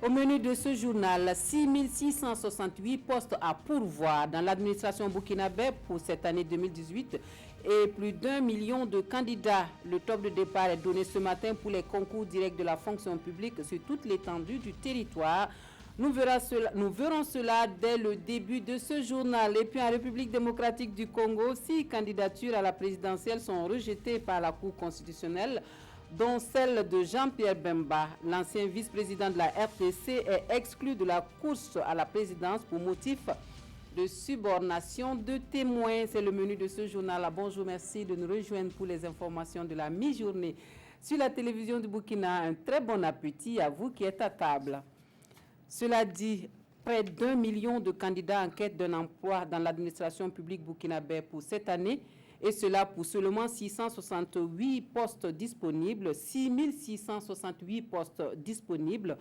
Au menu de ce journal, 6668 postes à pourvoir dans l'administration burkinabé pour cette année 2018 et plus d'1 million de candidats. Le top de départ est donné ce matin pour les concours directs de la fonction publique sur toute l'étendue du territoire. Nous verrons cela dès le début de ce journal. Et puis en République démocratique du Congo, 6 candidatures à la présidentielle sont rejetées par la Cour constitutionnelle, dont celle de Jean-Pierre Bemba. L'ancien vice-président de la RTC est exclu de la course à la présidence pour motif de subornation de témoins. C'est le menu de ce journal. Bonjour, merci de nous rejoindre pour les informations de la mi-journée sur la télévision du Burkina. Un très bon appétit à vous qui êtes à table. Cela dit, près d'1 million de candidats en quête d'un emploi dans l'administration publique burkinabé pour cette année, et cela pour seulement 668 postes disponibles, 6668 postes disponibles.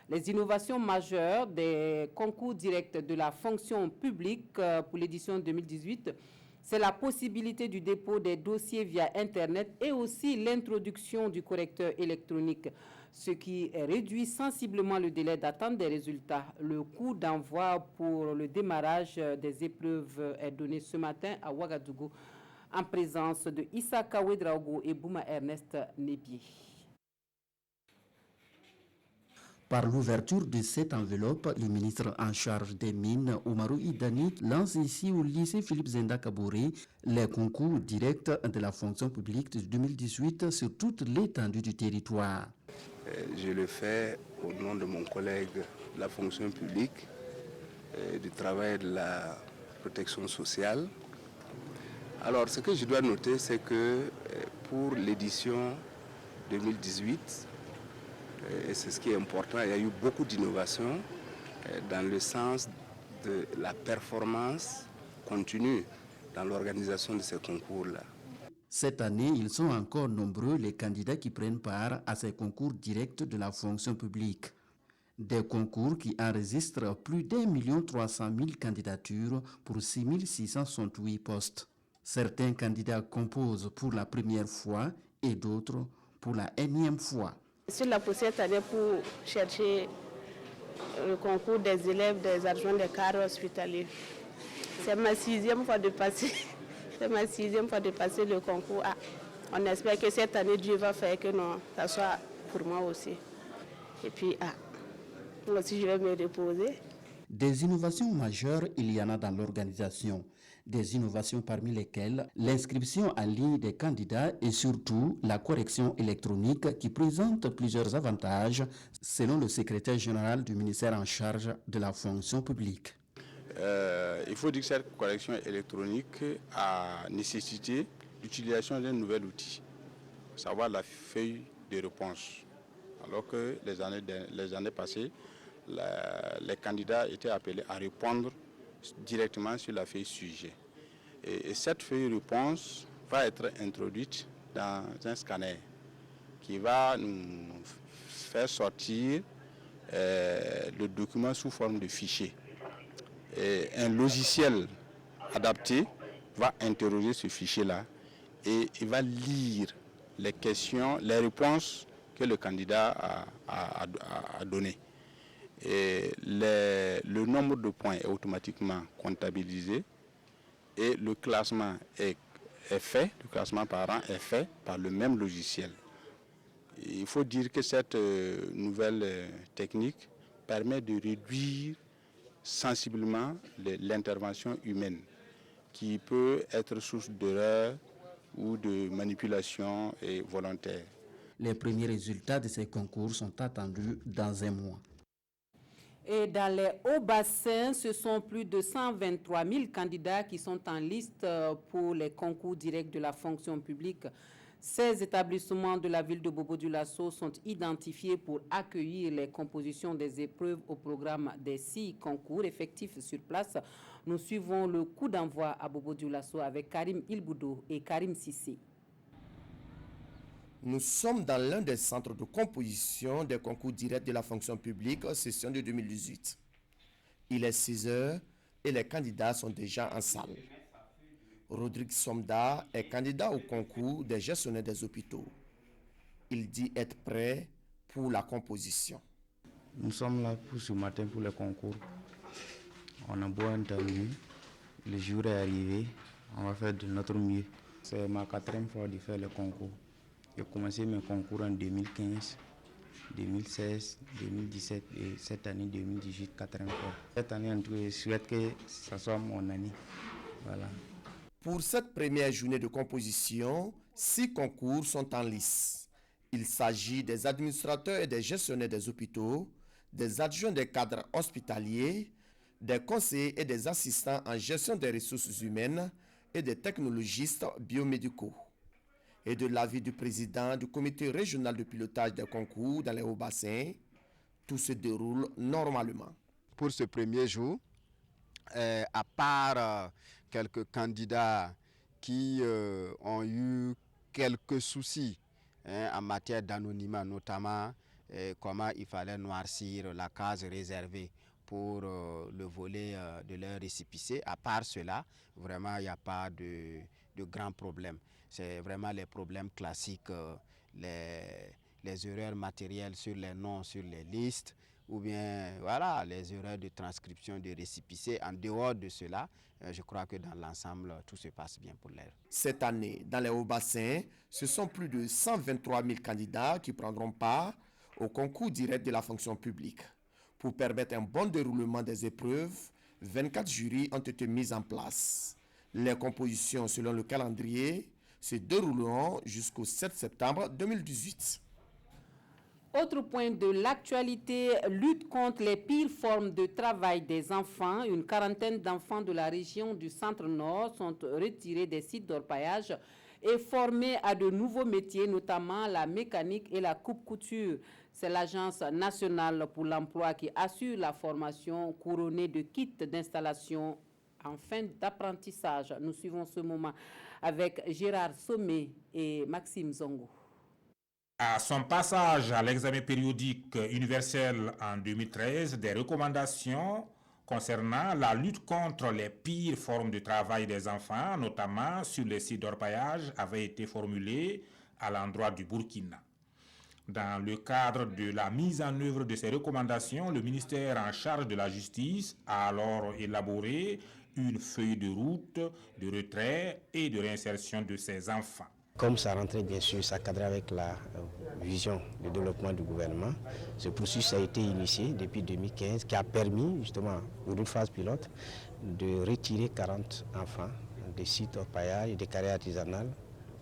Les innovations majeures des concours directs de la fonction publique pour l'édition 2018, c'est la possibilité du dépôt des dossiers via Internet et aussi l'introduction du correcteur électronique, ce qui réduit sensiblement le délai d'attente des résultats. Le coup d'envoi pour le démarrage des épreuves est donné ce matin à Ouagadougou en présence de Issa Kawé-Draogo et Bouma Ernest Nébié. Par l'ouverture de cette enveloppe, le ministre en charge des mines, Oumarou Idani, lance ici au lycée Philippe Zenda Kabouré les concours directs de la fonction publique de 2018 sur toute l'étendue du territoire. Je le fais au nom de mon collègue de la fonction publique, du travail de la protection sociale. Alors, ce que je dois noter, c'est que pour l'édition 2018, et c'est ce qui est important, il y a eu beaucoup d'innovations dans le sens de la performance continue dans l'organisation de ces concours-là. Cette année, ils sont encore nombreux les candidats qui prennent part à ces concours directs de la fonction publique. Des concours qui enregistrent plus d'1,3 million candidatures pour 6668 postes. Certains candidats composent pour la première fois et d'autres pour la énième fois. Je suis là pour cette année pour chercher le concours des élèves des adjoints des cadres hospitaliers. C'est ma 6e fois de passer. C'est ma 6e fois de passer le concours. On espère que cette année, Dieu va faire que ça soit pour moi aussi. Et puis, moi aussi, je vais me reposer. Des innovations majeures, il y en a dans l'organisation. Des innovations parmi lesquelles l'inscription en ligne des candidats et surtout la correction électronique qui présente plusieurs avantages selon le secrétaire général du ministère en charge de la fonction publique. Il faut dire que cette correction électronique a nécessité l'utilisation d'un nouvel outil, à savoir la feuille de réponse. Alors que les années passées, les candidats étaient appelés à répondre directement sur la feuille sujet. Et cette feuille de réponse va être introduite dans un scanner qui va nous faire sortir le document sous forme de fichier. Et un logiciel adapté va interroger ce fichier-là et il va lire les questions, les réponses que le candidat a données. Et le nombre de points est automatiquement comptabilisé et le classement est fait, le classement par rang est fait par le même logiciel. Il faut dire que cette nouvelle technique permet de réduire sensiblement l'intervention humaine qui peut être source d'erreur ou de manipulation volontaire. Les premiers résultats de ces concours sont attendus dans un mois. Et dans les hauts bassins, ce sont plus de 123 000 candidats qui sont en liste pour les concours directs de la fonction publique. 16 établissements de la ville de Bobo-Dioulasso sont identifiés pour accueillir les compositions des épreuves au programme des 6 concours effectifs sur place. Nous suivons le coup d'envoi à Bobo-Dioulasso avec Karim Ilboudou et Karim Sissi. Nous sommes dans l'un des centres de composition des concours directs de la fonction publique, session de 2018. Il est 6 heures et les candidats sont déjà en salle. Rodrigue Somda est candidat au concours des gestionnaires des hôpitaux. Il dit être prêt pour la composition. Nous sommes là pour ce matin pour le concours. On a beau entendu, le jour est arrivé, on va faire de notre mieux. C'est ma 4e fois de faire le concours. J'ai commencé mes concours en 2015, 2016, 2017 et cette année 2018, 4e fois. Cette année, en tout cas, je souhaite que ce soit mon année. Voilà. Pour cette première journée de composition, 6 concours sont en lice. Il s'agit des administrateurs et des gestionnaires des hôpitaux, des adjoints des cadres hospitaliers, des conseillers et des assistants en gestion des ressources humaines et des technologistes biomédicaux. Et de l'avis du président du comité régional de pilotage des concours dans les Hauts-Bassins, tout se déroule normalement. Pour ce premier jour, à part quelques candidats qui ont eu quelques soucis en matière d'anonymat, notamment comment il fallait noircir la case réservée pour le volet de leur récépissé. À part cela, vraiment, il n'y a pas de grands problèmes. C'est vraiment les problèmes classiques, les erreurs matérielles sur les noms, sur les listes, ou bien voilà, les erreurs de transcription de récépissé. En dehors de cela, je crois que dans l'ensemble, tout se passe bien pour l'heure. Cette année, dans les Hauts-Bassins, ce sont plus de 123 000 candidats qui prendront part au concours direct de la fonction publique. Pour permettre un bon déroulement des épreuves, 24 jurys ont été mis en place. Les compositions selon le calendrier se dérouleront jusqu'au 7 septembre 2018. Autre point de l'actualité, lutte contre les pires formes de travail des enfants. Une quarantaine d'enfants de la région du Centre-Nord sont retirés des sites d'orpaillage et formés à de nouveaux métiers, notamment la mécanique et la coupe-couture. C'est l'Agence nationale pour l'emploi qui assure la formation couronnée de kits d'installation en fin d'apprentissage. Nous suivons ce moment avec Gérard Sommet et Maxime Zongo. À son passage à l'examen périodique universel en 2013, des recommandations concernant la lutte contre les pires formes de travail des enfants, notamment sur les sites d'orpaillage, avaient été formulées à l'endroit du Burkina. Dans le cadre de la mise en œuvre de ces recommandations, le ministère en charge de la justice a alors élaboré une feuille de route de retrait et de réinsertion de ces enfants. Comme ça rentrait bien sûr, ça cadrait avec la vision de développement du gouvernement. Ce processus a été initié depuis 2015 qui a permis justement, pour une phase pilote, de retirer 40 enfants des sites orpaillage et des carrières artisanales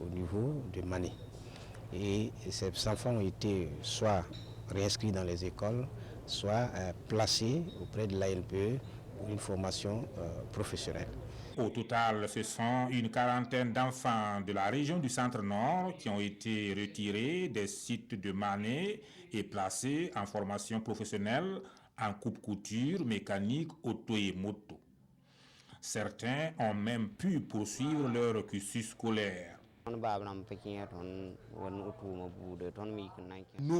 au niveau de Mané. Et ces enfants ont été soit réinscrits dans les écoles, soit placés auprès de l'ANPE pour une formation professionnelle. Au total, ce sont une quarantaine d'enfants de la région du Centre-Nord qui ont été retirés des sites de Mané et placés en formation professionnelle en coupe-couture, mécanique, auto et moto. Certains ont même pu poursuivre leur cursus scolaire. Nos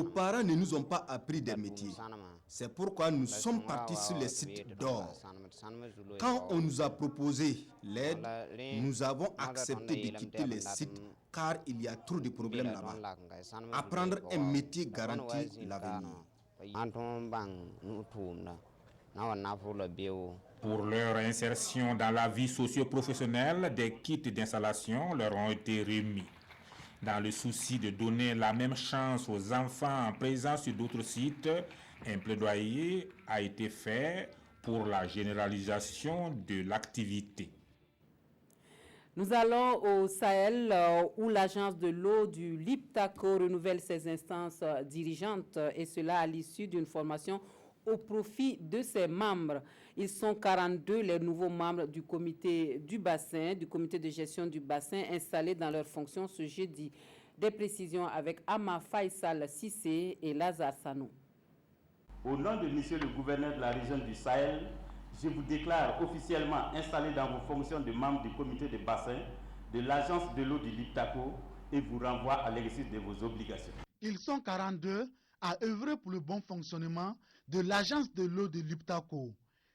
parents ne nous ont pas appris des métiers. C'est pourquoi nous sommes partis sur les sites d'or. Quand on nous a proposé l'aide, nous avons accepté de quitter les sites car il y a trop de problèmes là-bas. Apprendre un métier garantit l'avenir. Pour leur insertion dans la vie socio-professionnelle, des kits d'installation leur ont été remis. Dans le souci de donner la même chance aux enfants présents sur d'autres sites, un plaidoyer a été fait pour la généralisation de l'activité. Nous allons au Sahel où l'agence de l'eau du Liptako renouvelle ses instances dirigeantes et cela à l'issue d'une formation au profit de ses membres. Ils sont 42 les nouveaux membres du comité du bassin, du comité de gestion du bassin installés dans leurs fonctions ce jeudi. Des précisions avec Ama Faisal Sissé et Lazare Sanou. Au nom de monsieur le gouverneur de la région du Sahel, je vous déclare officiellement installé dans vos fonctions de membre du comité de bassin de l'agence de l'eau du Liptako et vous renvoie à l'exercice de vos obligations. Ils sont 42 à œuvrer pour le bon fonctionnement de l'agence de l'eau de Liptako.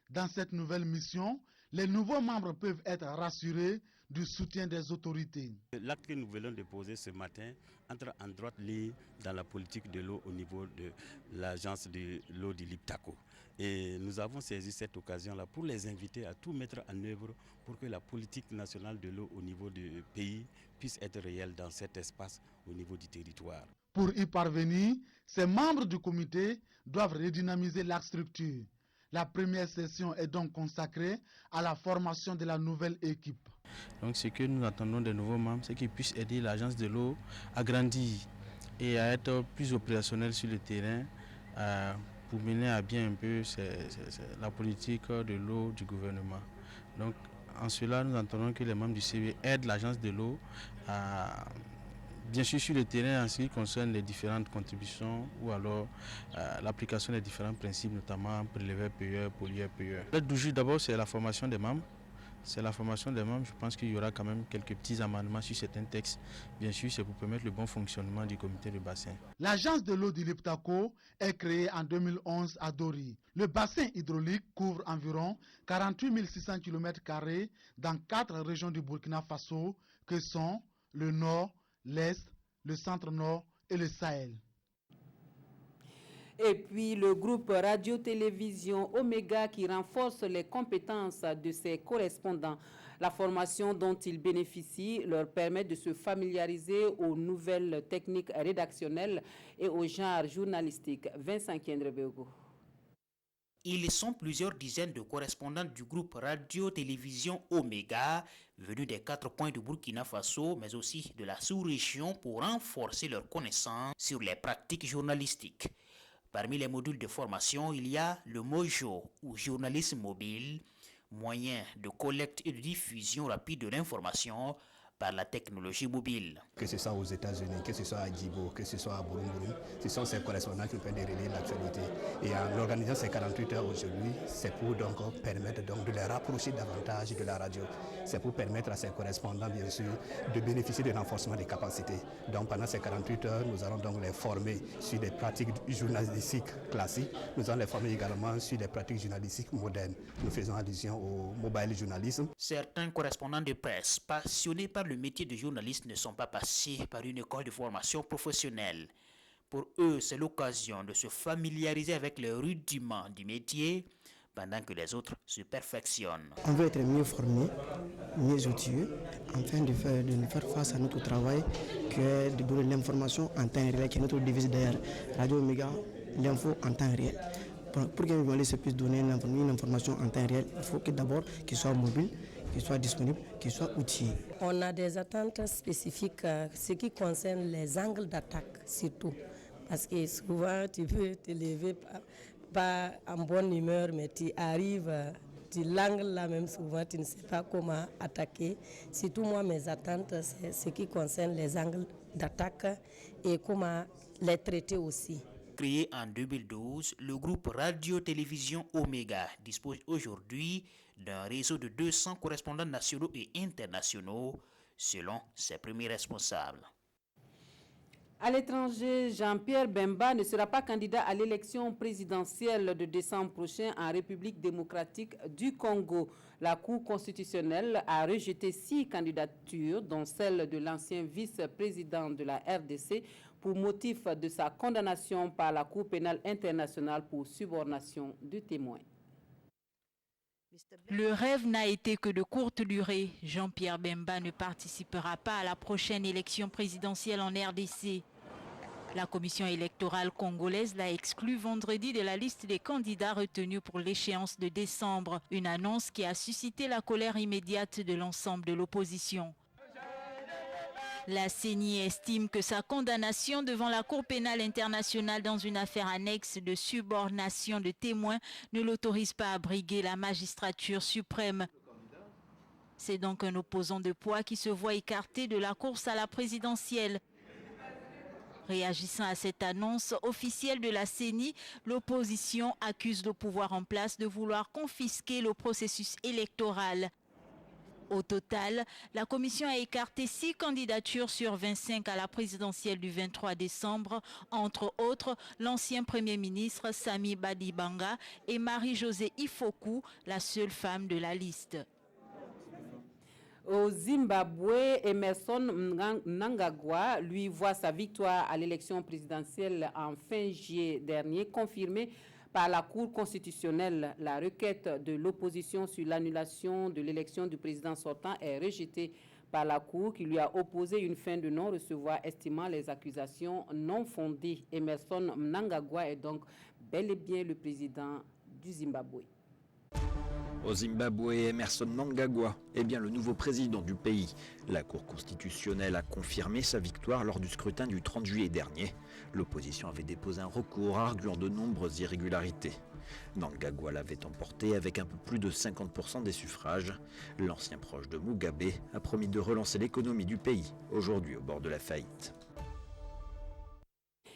Dans cette nouvelle mission, les nouveaux membres peuvent être rassurés du soutien des autorités. L'acte que nous venons de poser ce matin entre en droite ligne dans la politique de l'eau au niveau de l'agence de l'eau du Liptako. Et nous avons saisi cette occasion-là pour les inviter à tout mettre en œuvre pour que la politique nationale de l'eau au niveau du pays puisse être réelle dans cet espace au niveau du territoire. Pour y parvenir, ces membres du comité doivent redynamiser la structure. La première session est donc consacrée à la formation de la nouvelle équipe. Donc ce que nous attendons des nouveaux membres, c'est qu'ils puissent aider l'agence de l'eau à grandir et à être plus opérationnels sur le terrain pour mener à bien un peu la politique de l'eau du gouvernement. Donc en cela, nous attendons que les membres du CEB aident l'agence de l'eau à bien sûr sur le terrain en ce qui concerne les différentes contributions ou alors l'application des différents principes, notamment préleveur-payeur, pollueur-payeur. L'aide du jour d'abord, c'est la formation des membres. C'est la formation des membres. Je pense qu'il y aura quand même quelques petits amendements sur certains textes. Bien sûr, c'est pour permettre le bon fonctionnement du comité de bassin. L'agence de l'eau du Liptako est créée en 2011 à Dori. Le bassin hydraulique couvre environ 48 600 km² dans 4 régions du Burkina Faso que sont le nord, l'Est, le centre-nord et le Sahel. Et puis le groupe Radio-Télévision Omega qui renforce les compétences de ses correspondants. La formation dont ils bénéficient leur permet de se familiariser aux nouvelles techniques rédactionnelles et au genre journalistique. Vincent Kiendrebego. Ils sont plusieurs dizaines de correspondants du groupe Radio-Télévision Omega, venus des 4 coins de Burkina Faso, mais aussi de la sous-région pour renforcer leurs connaissances sur les pratiques journalistiques. Parmi les modules de formation, il y a le Mojo, ou journalisme mobile, moyen de collecte et de diffusion rapide de l'information par la technologie mobile. Que ce soit aux États-Unis, que ce soit à Djibo, que ce soit à Burumburu, ce sont ces correspondants qui peuvent relayer l'actualité. Et en organisant ces 48 heures aujourd'hui, c'est pour donc permettre donc de les rapprocher davantage de la radio. C'est pour permettre à ces correspondants, bien sûr, de bénéficier du renforcement des capacités. Donc pendant ces 48 heures, nous allons donc les former sur des pratiques journalistiques classiques. Nous allons les former également sur des pratiques journalistiques modernes. Nous faisons allusion au mobile journalisme. Certains correspondants de presse passionnés par le métier de journaliste ne sont pas passés par une école de formation professionnelle. Pour eux, c'est l'occasion de se familiariser avec les rudiments du métier pendant que les autres se perfectionnent. On veut être mieux formé, mieux outillé, afin de faire face à notre travail, que de donner l'information en temps réel, qui est notre devise d'ailleurs. Radio Omega, l'info en temps réel. Pour qu'un journaliste puisse donner une information en temps réel, il faut que d'abord qu'il soit mobile, qu'il soit disponible, qu'il soit outillé. On a des attentes spécifiques, ce qui concerne les angles d'attaque surtout. Parce que souvent, tu peux te lever pas en bonne humeur, mais tu arrives, tu l'angle là même souvent, tu ne sais pas comment attaquer. Surtout moi, mes attentes, c'est ce qui concerne les angles d'attaque et comment les traiter aussi. Créé en 2012, le groupe Radio-Télévision Omega dispose aujourd'hui d'un réseau de 200 correspondants nationaux et internationaux, selon ses premiers responsables. À l'étranger, Jean-Pierre Bemba ne sera pas candidat à l'élection présidentielle de décembre prochain en République démocratique du Congo. La Cour constitutionnelle a rejeté 6 candidatures, dont celle de l'ancien vice-président de la RDC, pour motif de sa condamnation par la Cour pénale internationale pour subornation de témoins. Le rêve n'a été que de courte durée. Jean-Pierre Bemba ne participera pas à la prochaine élection présidentielle en RDC. La commission électorale congolaise l'a exclu vendredi de la liste des candidats retenus pour l'échéance de décembre, une annonce qui a suscité la colère immédiate de l'ensemble de l'opposition. La CENI estime que sa condamnation devant la Cour pénale internationale dans une affaire annexe de subornation de témoins ne l'autorise pas à briguer la magistrature suprême. C'est donc un opposant de poids qui se voit écarté de la course à la présidentielle. Réagissant à cette annonce officielle de la CENI, l'opposition accuse le pouvoir en place de vouloir confisquer le processus électoral. Au total, la commission a écarté 6 candidatures sur 25 à la présidentielle du 23 décembre, entre autres l'ancien Premier ministre Sami Badibanga et Marie-Josée Ifoku, la seule femme de la liste. Au Zimbabwe, Emerson Mnangagwa lui voit sa victoire à l'élection présidentielle en fin juillet dernier confirmée par la Cour constitutionnelle. La requête de l'opposition sur l'annulation de l'élection du président sortant est rejetée par la Cour qui lui a opposé une fin de non-recevoir estimant les accusations non fondées. Emerson Mnangagwa est donc bel et bien le président du Zimbabwe. Au Zimbabwe, Emerson Mnangagwa est bien le nouveau président du pays. La Cour constitutionnelle a confirmé sa victoire lors du scrutin du 30 juillet dernier. L'opposition avait déposé un recours arguant de nombreuses irrégularités. Mnangagwa l'avait emporté avec un peu plus de 50% des suffrages. L'ancien proche de Mugabe a promis de relancer l'économie du pays, aujourd'hui au bord de la faillite.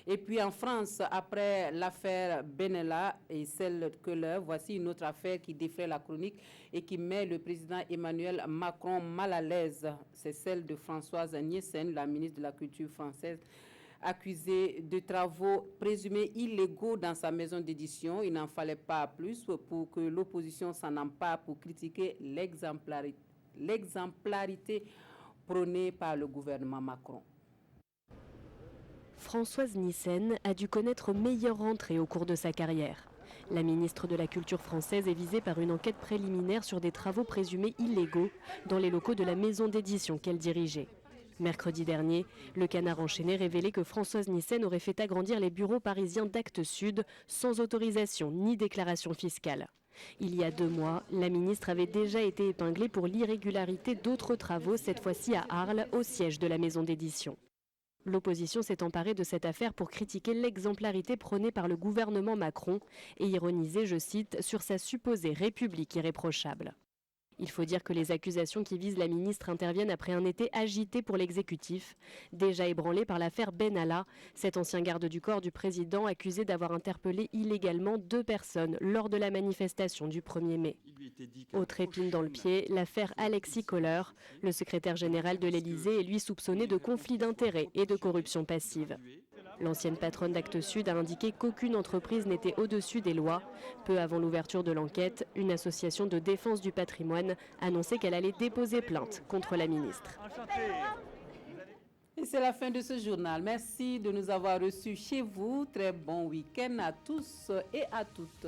Et puis en France, après l'affaire Benalla et celle Keller, voici une autre affaire qui défraie la chronique et qui met le président Emmanuel Macron mal à l'aise. C'est celle de Françoise Niesen, la ministre de la Culture française, accusée de travaux présumés illégaux dans sa maison d'édition. Il n'en fallait pas plus pour que l'opposition s'en empare pour critiquer l'exemplarité prônée par le gouvernement Macron. Françoise Nissen a dû connaître meilleure rentrée au cours de sa carrière. La ministre de la Culture française est visée par une enquête préliminaire sur des travaux présumés illégaux dans les locaux de la maison d'édition qu'elle dirigeait. Mercredi dernier, le Canard enchaîné révélait que Françoise Nissen aurait fait agrandir les bureaux parisiens d'Actes Sud sans autorisation ni déclaration fiscale. Il y a 2 mois, la ministre avait déjà été épinglée pour l'irrégularité d'autres travaux, cette fois-ci à Arles, au siège de la maison d'édition. L'opposition s'est emparée de cette affaire pour critiquer l'exemplarité prônée par le gouvernement Macron et ironiser, je cite, sur sa supposée république irréprochable. Il faut dire que les accusations qui visent la ministre interviennent après un été agité pour l'exécutif, déjà ébranlé par l'affaire Benalla, cet ancien garde du corps du président accusé d'avoir interpellé illégalement 2 personnes lors de la manifestation du 1er mai. Autre épine dans le pied, l'affaire Alexis Kohler, le secrétaire général de l'Élysée est lui soupçonné de conflit d'intérêts et de corruption passive. L'ancienne patronne d'Actes Sud a indiqué qu'aucune entreprise n'était au-dessus des lois. Peu avant l'ouverture de l'enquête, une association de défense du patrimoine annonçait qu'elle allait déposer plainte contre la ministre. Et c'est la fin de ce journal. Merci de nous avoir reçus chez vous. Très bon week-end à tous et à toutes.